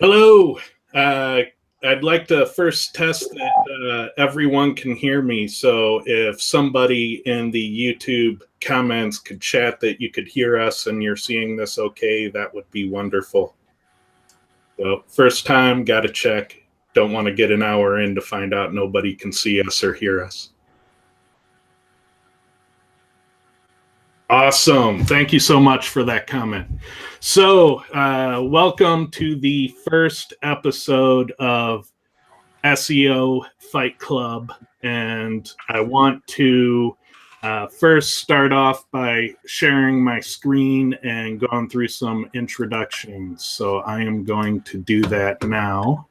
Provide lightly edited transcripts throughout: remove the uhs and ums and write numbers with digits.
Hello. Uh, I'd like to first test that everyone can hear me. So if somebody in the YouTube comments could chat that you could hear us and you're seeing this okay, that would be wonderful. So first time, got to check. Don't want to get an hour in to find out nobody can see us or hear us. Awesome. Thank you so much for that comment. So welcome to the first episode of SEO Fight Club. And I want to first start off by sharing my screen and going through some introductions. So I am going to do that now.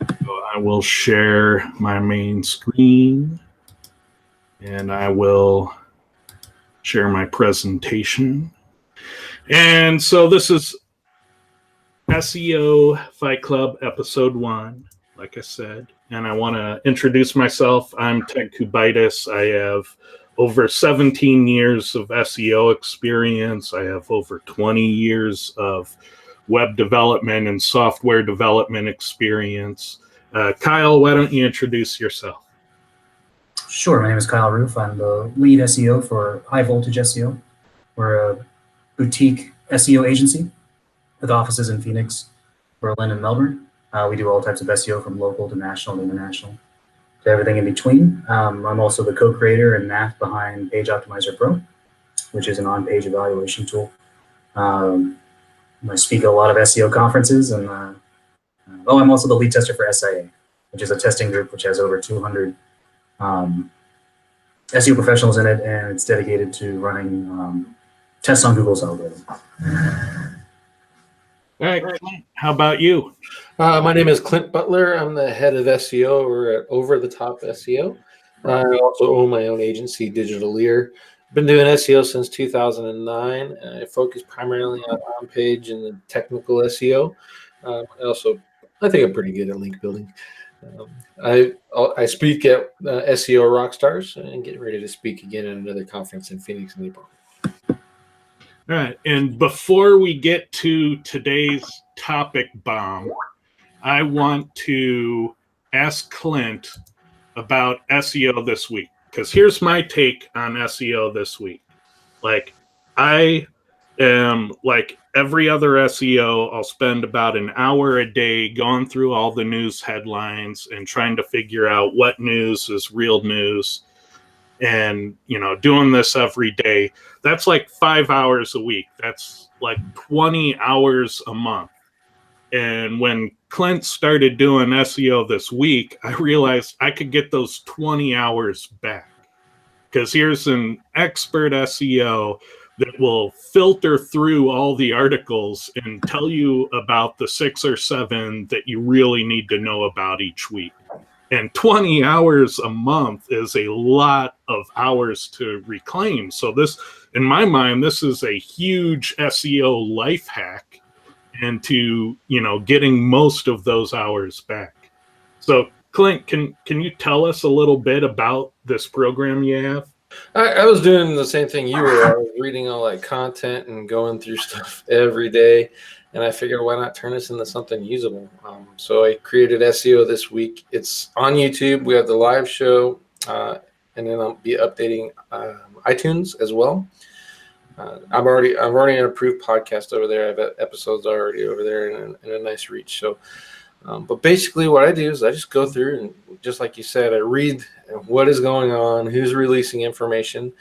So I will share my main screen and I will share my presentation. And so this is SEO Fight Club episode 1, like I said. And I want to introduce myself. I'm Ted Kubitis. I have over 17 years of SEO experience. I have over 20 years of web development and software development experience. Kyle, why don't you introduce yourself? Sure. My name is Kyle Roof. I'm the lead SEO for High Voltage SEO. We're a boutique SEO agency with offices in Phoenix, Berlin, and Melbourne. We do all types of SEO from local to national to international to everything in between. I'm also the co-creator and math behind Page Optimizer Pro, which is an on-page evaluation tool. I speak at a lot of SEO conferences, and I'm also the lead tester for SIA, which is a testing group which has over 200 SEO professionals in it, and it's dedicated to running tests on Google's algorithm. All right, Clint, how about you? My name is Clint Butler. I'm the head of SEO over at Over the Top SEO. I also own my own agency, Digital Lear. I've been doing SEO since 2009, and I focus primarily on page and the technical SEO. I think I'm pretty good at link building. I speak at SEO Rockstars and getting ready to speak again at another conference in Phoenix in April. All right, and before we get to today's topic bomb, I want to ask Clint about SEO this week, because here's my take on SEO this week. Like, I am like every other SEO, I'll spend about an hour a day going through all the news headlines and trying to figure out what news is real news. And, doing this every day, that's like 5 hours a week. That's like 20 hours a month. And when Clint started doing SEO this week, I realized I could get those 20 hours back. Because here's an expert SEO that will filter through all the articles and tell you about the 6 or 7 that you really need to know about each week. And 20 hours a month is a lot of hours to reclaim. So this, in my mind, this is a huge SEO life hack into, getting most of those hours back. So Clint, can you tell us a little bit about this program you have? I was doing the same thing you were. I was reading all that content and going through stuff every day. And I figured, why not turn this into something usable? So I created SEO this week. It's on YouTube. We have the live show, and then I'll be updating iTunes as well. I'm already an approved podcast over there. I have episodes already over there and a nice reach. So, but basically, what I do is I just go through and, just like you said, I read what is going on, who's releasing information.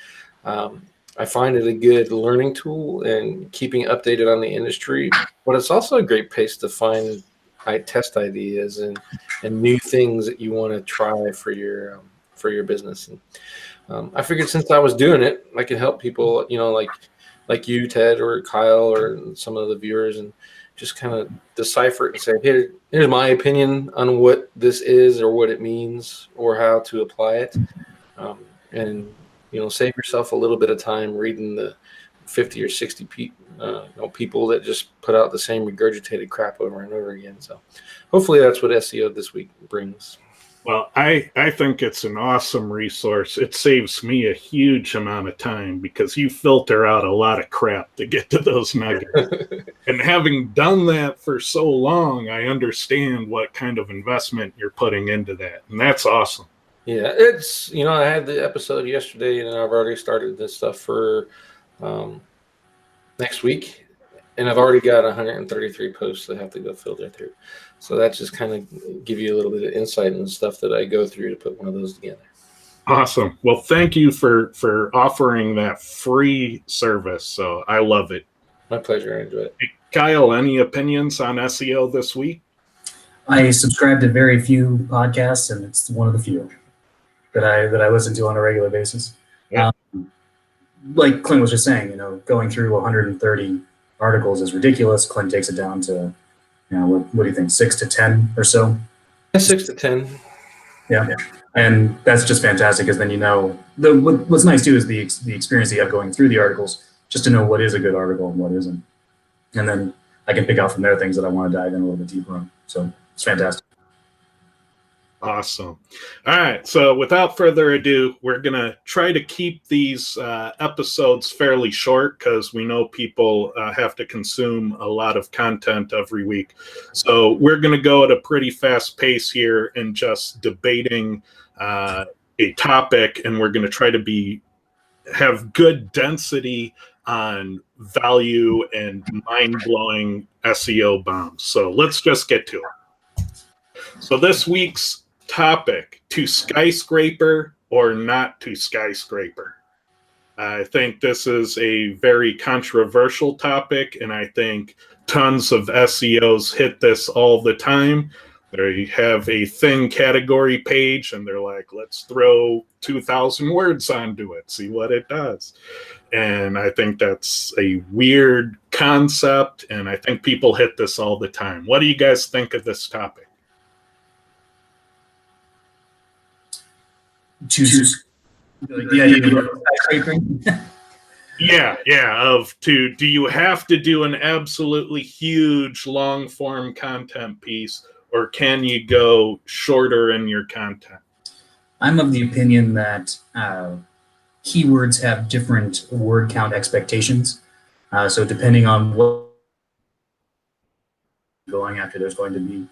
I find it a good learning tool and keeping updated on the industry, but it's also a great place to find test ideas and new things that you want to try for your business. And I figured since I was doing it, I could help people, like you, Ted, or Kyle, or some of the viewers, and just kind of decipher it and say, here's my opinion on what this is or what it means or how to apply it. And save yourself a little bit of time reading the 50 or 60 people that just put out the same regurgitated crap over and over again. So hopefully that's what SEO this week brings. Well, I think it's an awesome resource. It saves me a huge amount of time because you filter out a lot of crap to get to those nuggets. And having done that for so long, I understand what kind of investment you're putting into that. And that's awesome. Yeah, it's, I had the episode yesterday and I've already started this stuff for next week. And I've already got 133 posts that I have to go filter through. So that just kind of give you a little bit of insight and stuff that I go through to put one of those together. Awesome. Well, thank you for offering that free service. So I love it. My pleasure. I enjoy it. Hey, Kyle, any opinions on SEO this week? I subscribe to very few podcasts, and it's one of the few that I listen to on a regular basis. Yeah. Like Clint was just saying, going through 130 articles is ridiculous. Clint takes it down to, what do you think, 6 to 10 or so? 6 to 10. Yeah. And that's just fantastic because then what's nice too is the experience you have going through the articles, just to know what is a good article and what isn't. And then I can pick out from there things that I want to dive in a little bit deeper on. So it's fantastic. Awesome. All right. So without further ado, we're going to try to keep these episodes fairly short because we know people have to consume a lot of content every week. So we're going to go at a pretty fast pace here and just debating a topic, and we're going to try to have good density on value and mind-blowing SEO bombs. So let's just get to it. So this week's topic: to Skyscraper or not to Skyscraper. I think this is a very controversial topic, and I think tons of SEOs hit this all the time. They have a thing category page, and they're like, let's throw 2,000 words onto it, see what it does. And I think that's a weird concept, and I think people hit this all the time. What do you guys think of this topic? Do you have to do an absolutely huge long form content piece, or can you go shorter in your content? I'm of the opinion that keywords have different word count expectations. So depending on what you're going after, there's going to be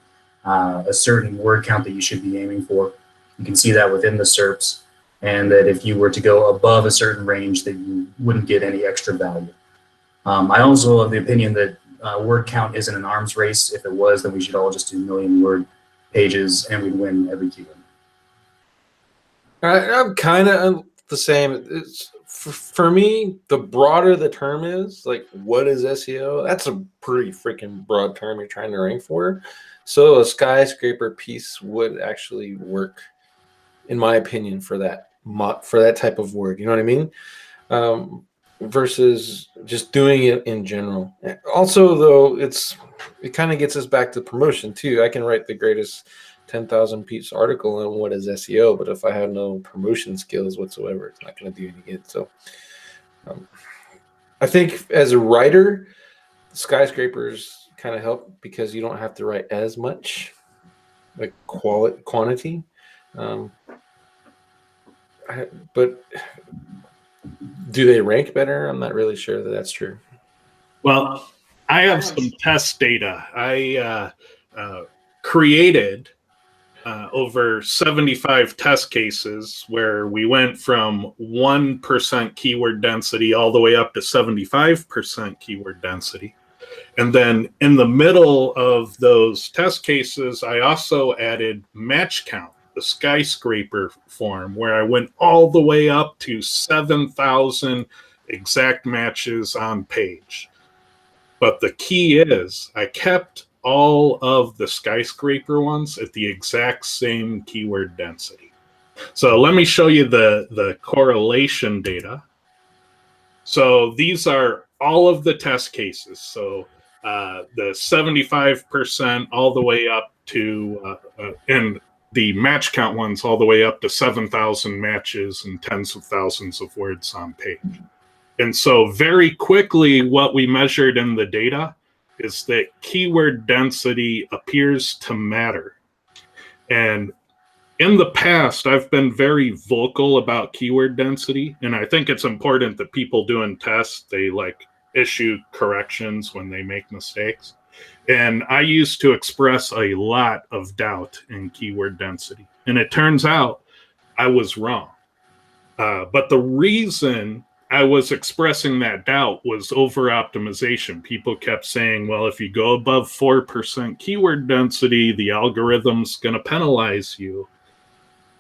a certain word count that you should be aiming for. You can see that within the SERPs, and that if you were to go above a certain range, that you wouldn't get any extra value. I also have the opinion that word count isn't an arms race. If it was, then we should all just do million-word pages, and we'd win every keyword. I'm kind of the same. For me, the broader the term is, like, what is SEO? That's a pretty freaking broad term you're trying to rank for. So a skyscraper piece would actually work, in my opinion, for that type of word. You know what I mean? Versus just doing it in general. Also, though, it kind of gets us back to promotion too. I can write the greatest 10,000 piece article on what is SEO, but if I have no promotion skills whatsoever, it's not going to do any good. So I think as a writer, skyscrapers kind of help because you don't have to write as much, like quantity. But do they rank better? I'm not really sure that that's true. Well, I have some test data. I created over 75 test cases where we went from 1% keyword density all the way up to 75% keyword density. And then in the middle of those test cases, I also added match count, the skyscraper form, where I went all the way up to 7,000 exact matches on page. But the key is I kept all of the skyscraper ones at the exact same keyword density. So let me show you the correlation data. So these are all of the test cases. So the 75% all the way up to, and the match count ones all the way up to 7,000 matches and tens of thousands of words on page. And so very quickly, what we measured in the data is that keyword density appears to matter. And in the past, I've been very vocal about keyword density, and I think it's important that people doing tests, they like issue corrections when they make mistakes. And I used to express a lot of doubt in keyword density. And it turns out I was wrong. But the reason I was expressing that doubt was over optimization. People kept saying, well, if you go above 4% keyword density, the algorithm's going to penalize you.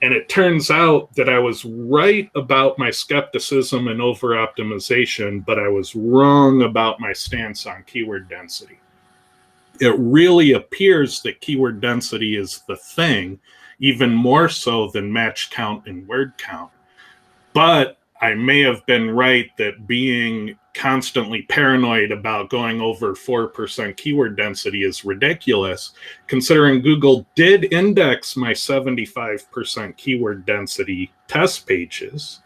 And it turns out that I was right about my skepticism and over optimization, but I was wrong about my stance on keyword density. It really appears that keyword density is the thing, even more so than match count and word count. But I may have been right that being constantly paranoid about going over 4% keyword density is ridiculous, considering Google did index my 75% keyword density test pages,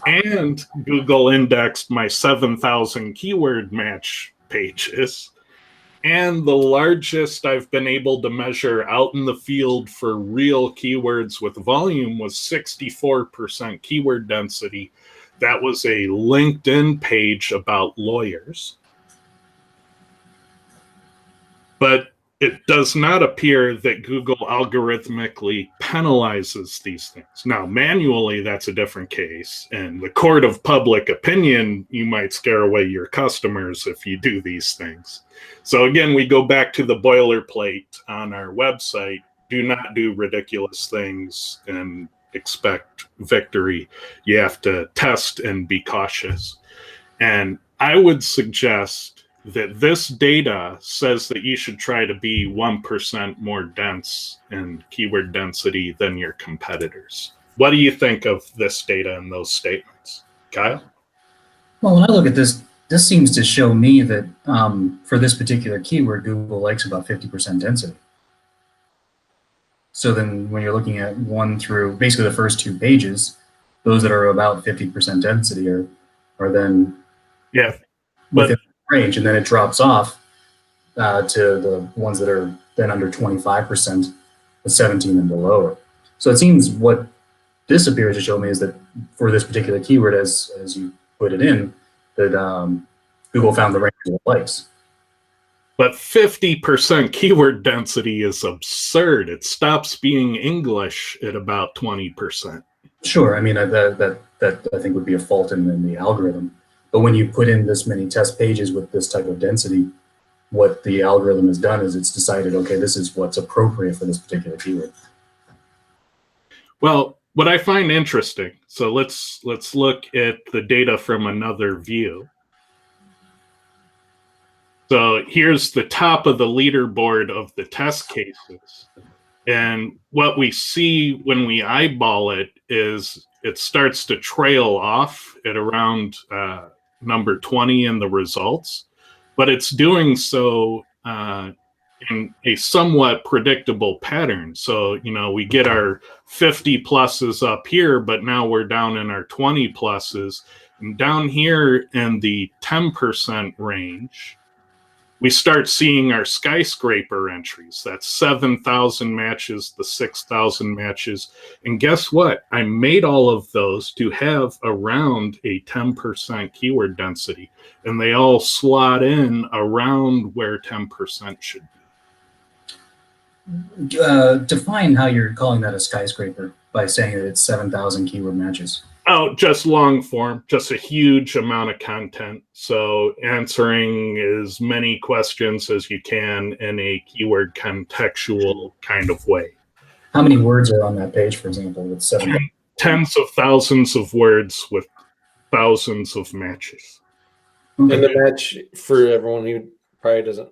and Google indexed my 7,000 keyword match pages. And the largest I've been able to measure out in the field for real keywords with volume was 64% keyword density. That was a LinkedIn page about lawyers. But it does not appear that Google algorithmically penalizes these things. Now, manually, that's a different case. And the court of public opinion, you might scare away your customers if you do these things. So again, we go back to the boilerplate on our website. Do not do ridiculous things and expect victory. You have to test and be cautious. And I would suggest that this data says that you should try to be 1% more dense in keyword density than your competitors. What do you think of this data and those statements? Kyle? Well, when I look at this, this seems to show me that for this particular keyword, Google likes about 50% density. So then when you're looking at 1 through basically the first 2 pages, those that are about 50% density are then within range, and then it drops off to the ones that are then under 25%, the 17 and below. So it seems what this appears to show me is that for this particular keyword, as you put it in, that Google found the range it likes. But 50% keyword density is absurd. It stops being English at about 20%. Sure, I mean that I think would be a fault in the algorithm. But when you put in this many test pages with this type of density, what the algorithm has done is it's decided, okay, this is what's appropriate for this particular keyword. Well, what I find interesting, so let's look at the data from another view. So here's the top of the leaderboard of the test cases. And what we see when we eyeball it is it starts to trail off at around number 20 in the results, but it's doing so in a somewhat predictable pattern. So, you know, we get our 50 pluses up here, but now we're down in our 20 pluses. And down here in the 10% range, we start seeing our Skyscraper entries. That's 7,000 matches, the 6,000 matches. And guess what? I made all of those to have around a 10% keyword density. And they all slot in around where 10% should be. Define how you're calling that a skyscraper by saying that it's 7,000 keyword matches. Oh, just long form, just a huge amount of content. So answering as many questions as you can in a keyword contextual kind of way. How many words are on that page, for example, with 7? Tens of thousands of words with thousands of matches. Okay. And the match, for everyone who probably doesn't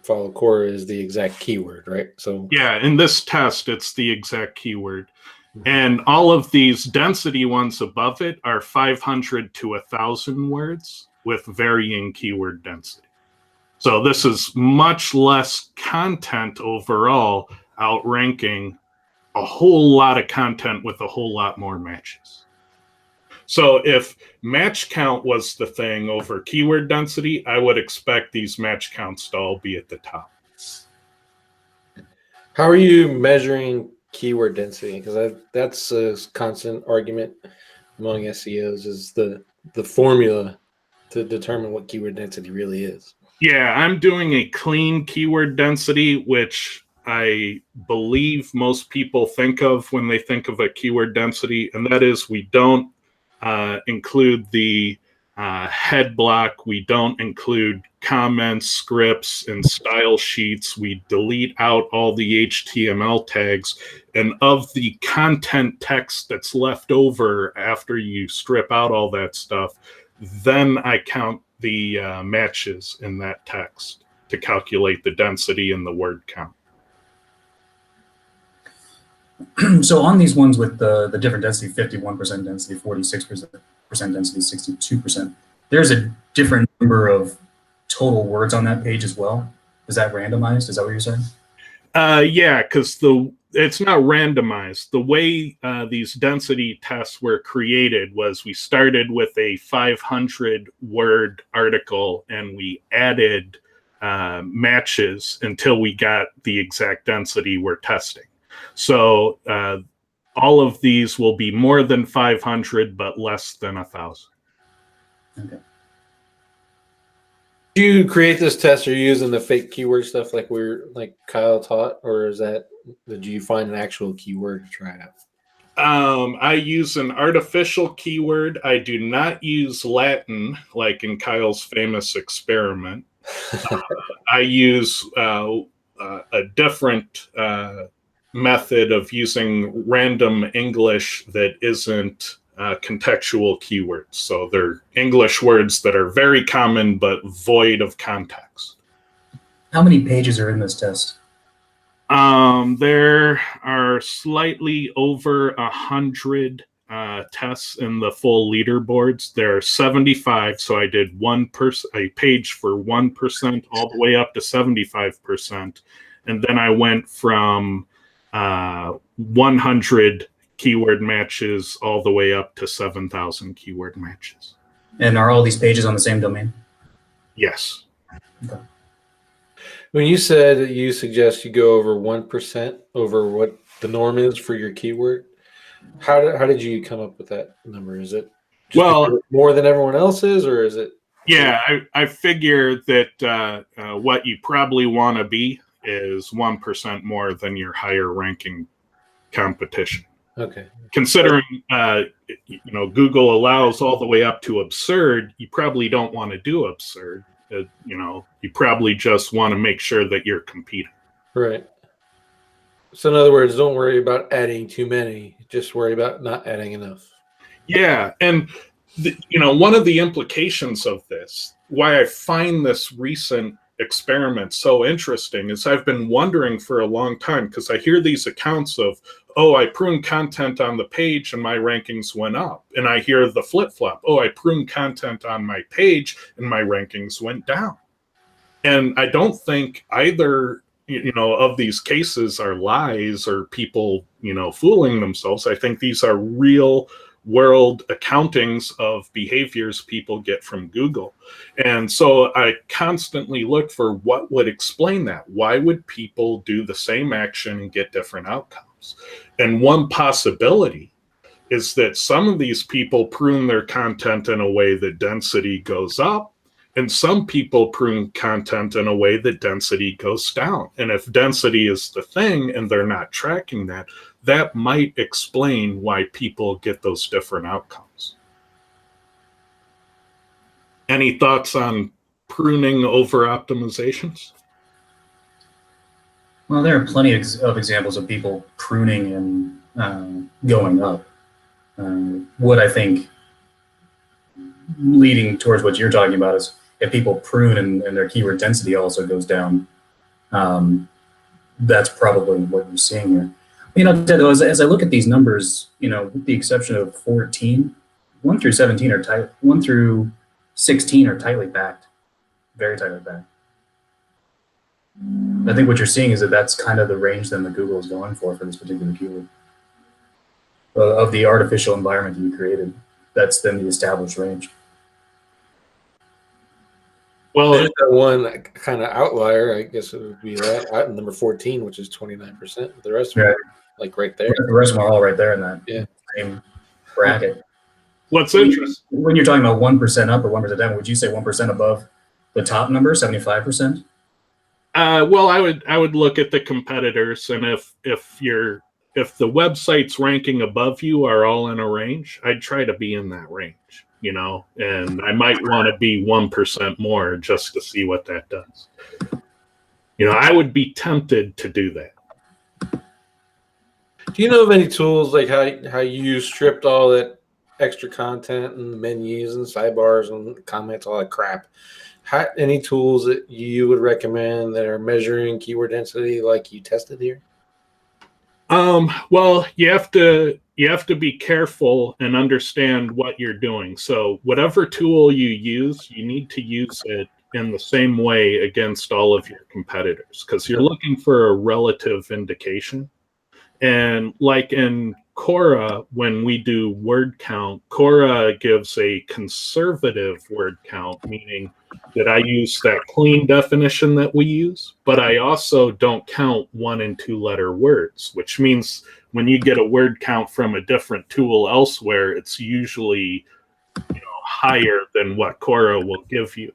follow core, is the exact keyword, right? So yeah, in this test, it's the exact keyword. And all of these density ones above it are 500 to 1,000 words with varying keyword density. So this is much less content overall, outranking a whole lot of content with a whole lot more matches. So if match count was the thing over keyword density, I would expect these match counts to all be at the top. how are you measuring keyword density? Because that's a constant argument among SEOs, is the formula to determine what keyword density really is. Yeah, I'm doing a clean keyword density, which I believe most people think of when they think of a keyword density, and that is we don't include the head block, we don't include comments, scripts, and style sheets. We delete out all the HTML tags, and of the content text that's left over after you strip out all that stuff, then I count the matches in that text to calculate the density and the word count. So on these ones with the different density, 51% density, 46% density, 62%, there's a different number of total words on that page as well. Is that randomized? Is that what you're saying? Yeah, because it's not randomized. The way these density tests were created was we started with a 500-word article and we added matches until we got the exact density we're testing. So all of these will be more than 500, but less than 1,000. Okay. Do you create this test? Are you using the fake keyword stuff like Kyle taught, or did you find an actual keyword to try it out? I use an artificial keyword. I do not use Latin like in Kyle's famous experiment. I use a different method of using random English that isn't contextual keywords. So they're English words that are very common but void of context. How many pages are in this test? There are slightly over 100 tests in the full leaderboards. There are 75, so I did a page for 1% all the way up to 75%, and then I went from 100 keyword matches all the way up to 7,000 keyword matches. And are all these pages on the same domain? Yes. Okay. When you said that you suggest you go over 1% over what the norm is for your keyword, how did you come up with that number? Is it just more than everyone else's, or is it? Yeah, I figure that what you probably want to be is 1% more than your higher ranking competition. Okay. Considering Google allows all the way up to absurd, you probably don't want to do absurd. You probably just want to make sure that you're competing. Right. So in other words, don't worry about adding too many. Just worry about not adding enough. Yeah, and one of the implications of this, why I find this recent experiment so interesting, is I've been wondering for a long time, because I hear these accounts of, I pruned content on the page and my rankings went up. And I hear the flip-flop, I pruned content on my page and my rankings went down. And I don't think either of these cases are lies or people fooling themselves. I think these are real world accountings of behaviors people get from Google. And so I constantly look for what would explain that. Why would people do the same action and get different outcomes? And one possibility is that some of these people prune their content in a way that density goes up, and some people prune content in a way that density goes down. And if density is the thing and they're not tracking that, that might explain why people get those different outcomes. Any thoughts on pruning over optimizations? Well, there are plenty of examples of people pruning and going up. What I think leading towards what you're talking about is if people prune and their keyword density also goes down, that's probably what you're seeing here. As I look at these numbers, with the exception of 14, 1 through 17 are tight. 1 through 16 are tightly backed, very tightly backed. I think what you're seeing is that that's kind of the range then that Google is going for this particular keyword. Of the artificial environment that you created, that's then the established range. Well, there's that one kind of outlier, I guess it would be that number 14, which is 29%. The rest of it like right there. The rest of them are all right there in that same bracket. What's interesting? When you're talking about 1% up or 1% down, would you say 1% above the top number, 75%? Well, I would look at the competitors, and if the websites ranking above you are all in a range, I'd try to be in that range, and I might want to be 1% more just to see what that does. I would be tempted to do that. Do you know of any tools like how you stripped all that extra content and menus and sidebars and comments, all that crap? Any tools that you would recommend that are measuring keyword density like you tested here? Well, you have to be careful and understand what you're doing. So whatever tool you use, you need to use it in the same way against all of your competitors, because you're looking for a relative indication. And like in Quora, when we do word count, Quora gives a conservative word count, meaning that I use that clean definition that we use, but I also don't count 1- and 2-letter words, which means when you get a word count from a different tool elsewhere, it's usually higher than what Quora will give you.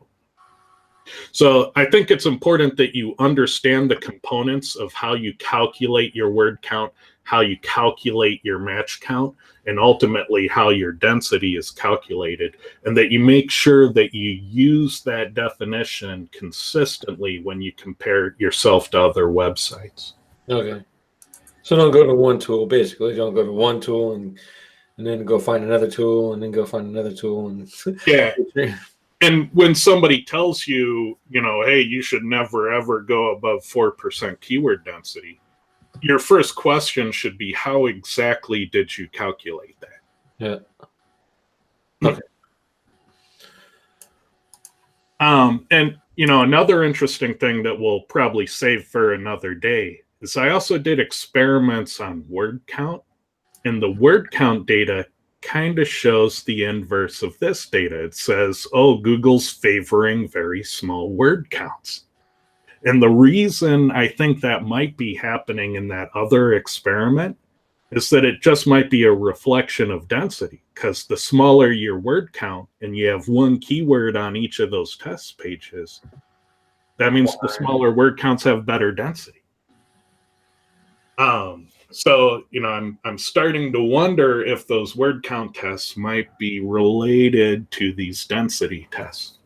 So I think it's important that you understand the components of how you calculate your word count, how you calculate your match count, and ultimately how your density is calculated, and that you make sure that you use that definition consistently when you compare yourself to other websites. Okay. So don't go to one tool, basically. Don't go to one tool and then go find another tool and then go find another tool. And yeah. And when somebody tells you, hey, you should never, ever go above 4% keyword density, your first question should be, how exactly did you calculate that? Yeah. Okay. And, another interesting thing that we'll probably save for another day is I also did experiments on word count, and the word count data kind of shows the inverse of this data. It says, Google's favoring very small word counts. And the reason I think that might be happening in that other experiment is that it just might be a reflection of density, because the smaller your word count and you have one keyword on each of those test pages, that means the smaller word counts have better density. So, I'm starting to wonder if those word count tests might be related to these density tests.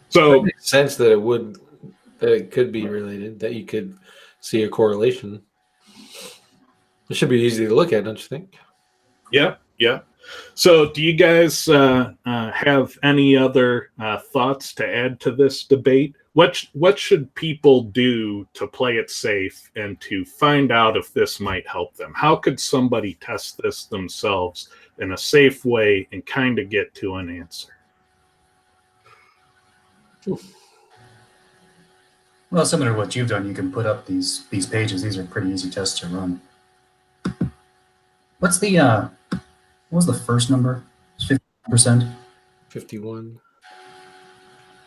So it makes sense that it could be related, that you could see a correlation. It should be easy to look at, don't you think? Yeah. So do you guys have any other thoughts to add to this debate? What should people do to play it safe and to find out if this might help them? How could somebody test this themselves in a safe way and kind of get to an answer? Well, similar to what you've done, you can put up these pages. These are pretty easy tests to run. What was the first number? 50%? 51.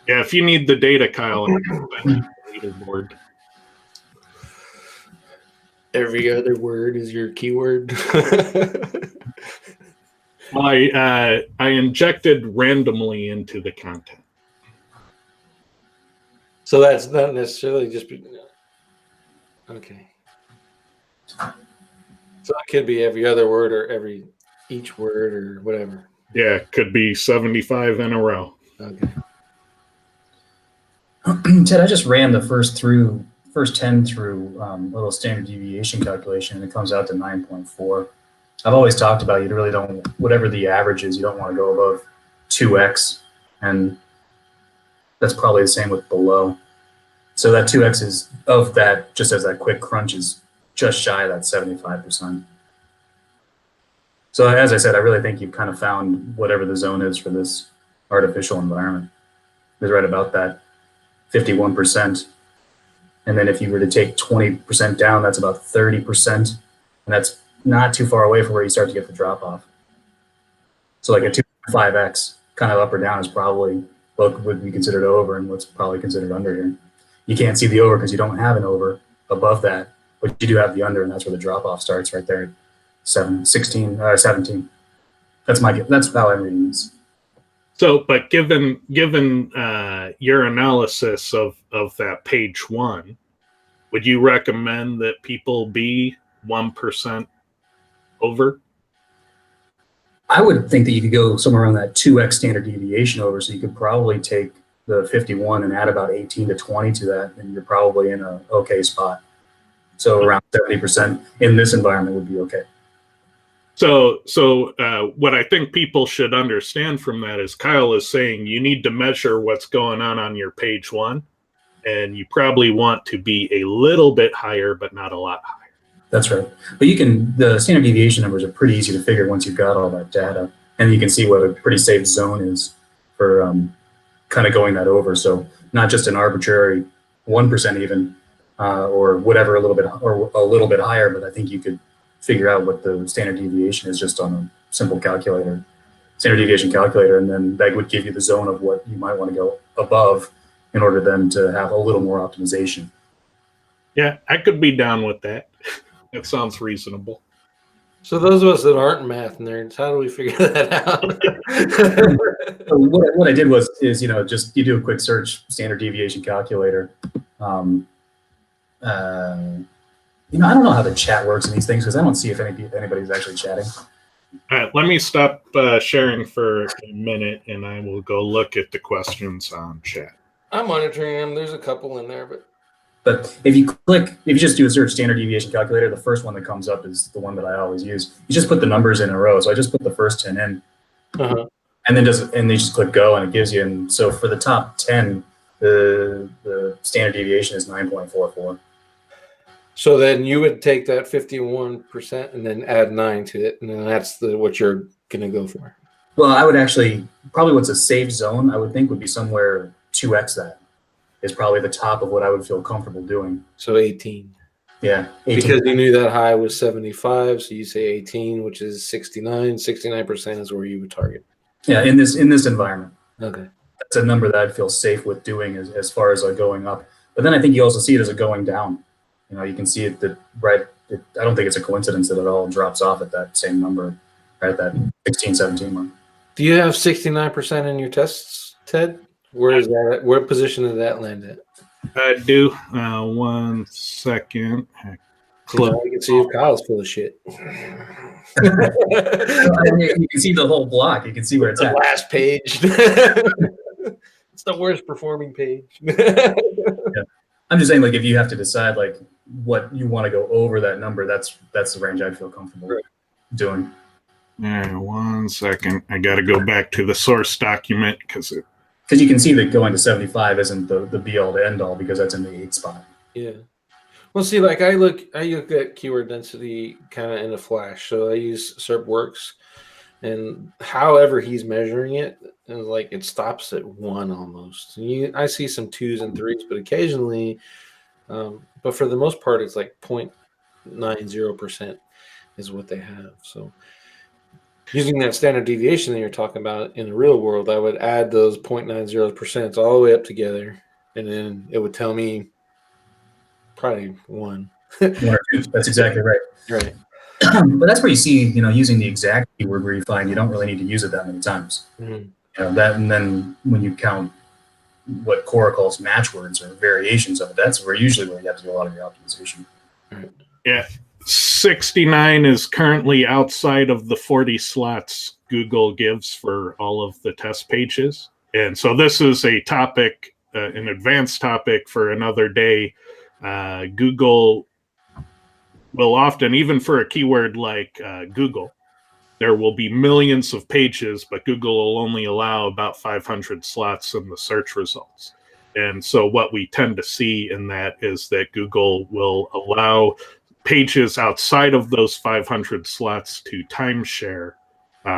Yeah, if you need the data, Kyle, leaderboard. Every other word is your keyword. Well, I injected randomly into the content. So that's not necessarily just okay. So it could be every other word or each word or whatever. Yeah, could be 75 in a row. Okay. Ted, I just ran the first 10 through a little standard deviation calculation, and it comes out to 9.4. I've always talked about you really don't, whatever the average is, you don't want to go above 2x, and that's probably the same with below. So that 2x is of that, just as that quick crunch, is just shy of that 75%. So as I said, I really think you've kind of found whatever the zone is for this artificial environment. It's right about that 51%. And then if you were to take 20% down, that's about 30%. And that's not too far away from where you start to get the drop off. So like a 2.5x kind of up or down is probably what would be considered over and what's probably considered under here. You can't see the over because you don't have an over above that, but you do have the under, and that's where the drop off starts right there, 17. That's how I'm reading this. So, but given your analysis of that page one, would you recommend that people be 1% over? I would think that you could go somewhere around that 2x standard deviation over, so you could probably take the 51 and add about 18 to 20 to that, and you're probably in a okay spot. So around 70% in this environment would be okay. So what I think people should understand from that is Kyle is saying you need to measure what's going on your page one, and you probably want to be a little bit higher, but not a lot higher. That's right. But the standard deviation numbers are pretty easy to figure once you've got all that data, and you can see what a pretty safe zone is for kind of going that over. So not just an arbitrary 1% even, or whatever, a little bit higher, but I think you could figure out what the standard deviation is just on a simple calculator, standard deviation calculator, and then that would give you the zone of what you might want to go above in order then to have a little more optimization. Yeah, I could be down with that. That sounds reasonable. So those of us that aren't math nerds, how do we figure that out? So what I did is just you do a quick search, standard deviation calculator. I don't know how the chat works in these things because I don't see if anybody's actually chatting. Let me stop sharing for a minute, and I will go look at the questions on chat. I'm monitoring them. There's a couple in there, But if you just do a search standard deviation calculator, the first one that comes up is the one that I always use. You just put the numbers in a row. So I just put the first 10 in, and then you just click go, and it gives you. And so for the top 10, the standard deviation is 9.44. So then you would take that 51% and then add 9 to it, and then that's what you're gonna go for. Well, I would actually probably what's a safe zone I would think would be somewhere 2x that. Is probably the top of what I would feel comfortable doing. So 18. Yeah. 18. Because you knew that high was 75, so you say 18, which is 69. 69% is where you would target. Yeah, in this environment. Okay. That's a number that I'd feel safe with doing as far as going up. But then I think you also see it as a going down. You can see it I don't think it's a coincidence that it all drops off at that same number, right at that 16, 17 mark. Do you have 69% in your tests, Ted? Where is that? What position did that land at? I do. 1 second. You can see if Kyle's full of shit. You can see the whole block. You can see where it's the at. Last page. It's the worst performing page. Yeah. I'm just saying, if you have to decide what you want to go over that number, that's the range I'd feel comfortable doing. Yeah, 1 second. I got to go back to the source document because you can see that going to 75 isn't the be all to end all because that's in the 8 spot. Yeah. Well, see, I look at keyword density kind of in a flash. So I use SERPworks, and however he's measuring it, and it stops at 1 almost. And I see some 2s and 3s, but occasionally, but for the most part, it's 0.90% is what they have. So using that standard deviation that you're talking about in the real world, I would add those 0.90% all the way up together, and then it would tell me probably 1. 1 or 2. That's exactly right. Right. But that's where you see, using the exact keyword where you find you don't really need to use it that many times. Mm-hmm. That, and then when you count what Quora calls match words or variations of it, that's where you have to do a lot of your optimization. Right. Yeah. 69 is currently outside of the 40 slots Google gives for all of the test pages. And so this is a topic, an advanced topic for another day. Google will often, even for a keyword like Google, there will be millions of pages, but Google will only allow about 500 slots in the search results. And so what we tend to see in that is that Google will allow pages outside of those 500 slots to timeshare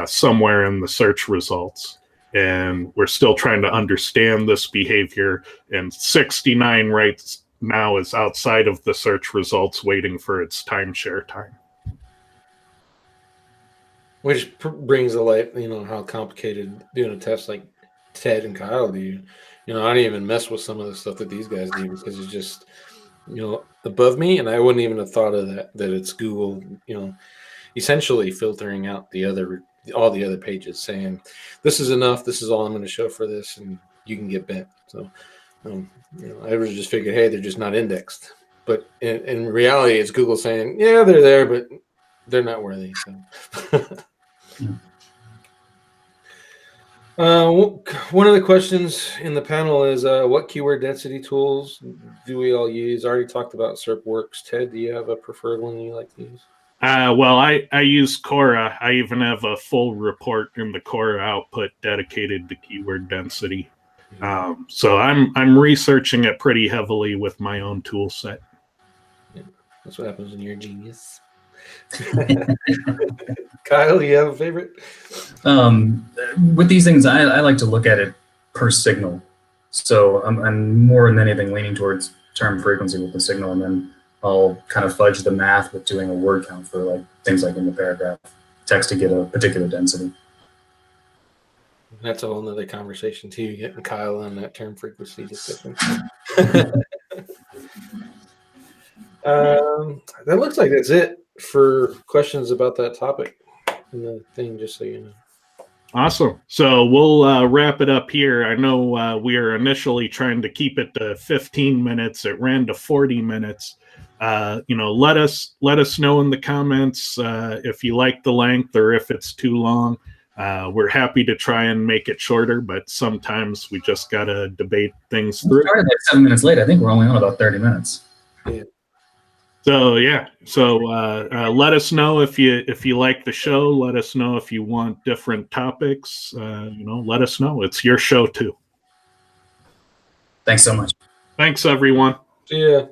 somewhere in the search results. And we're still trying to understand this behavior. And 69 right now is outside of the search results waiting for its timeshare time. Which brings to light, how complicated doing a test like Ted and Kyle do. I don't even mess with some of the stuff that these guys do because it's just, above me, and I wouldn't even have thought of that it's Google, essentially filtering out all the other pages, saying this is enough, this is all I'm going to show for this, and you can get bent. So I was just figured, hey, they're just not indexed, but in reality it's Google saying, yeah, they're there, but they're not worthy. So one of the questions in the panel is what keyword density tools do we all use? I already talked about SERPworks. Ted, do you have a preferred one you like to use? Well, I use Cora. I even have a full report in the Cora output dedicated to keyword density. So I'm researching it pretty heavily with my own tool set. Yeah, that's what happens when you're a genius. Kyle, you have a favorite? With these things, I like to look at it per signal. So I'm more than anything leaning towards term frequency with the signal, and then I'll kind of fudge the math with doing a word count for like things like in the paragraph text to get a particular density. That's a whole nother conversation too, getting Kyle on that term frequency discussion. That looks like that's it for questions about that topic in the thing, just so you know. Awesome. So we'll wrap it up here. I know we are initially trying to keep it to 15 minutes. It ran to 40 minutes. Let us know in the comments if you like the length or if it's too long. We're happy to try and make it shorter, but sometimes we just got to debate things through. We started like 7 minutes late. I think we're only on about 30 minutes. Yeah. So yeah, let us know if you like the show. Let us know if you want different topics. Let us know. It's your show too. Thanks so much. Thanks, everyone. See ya.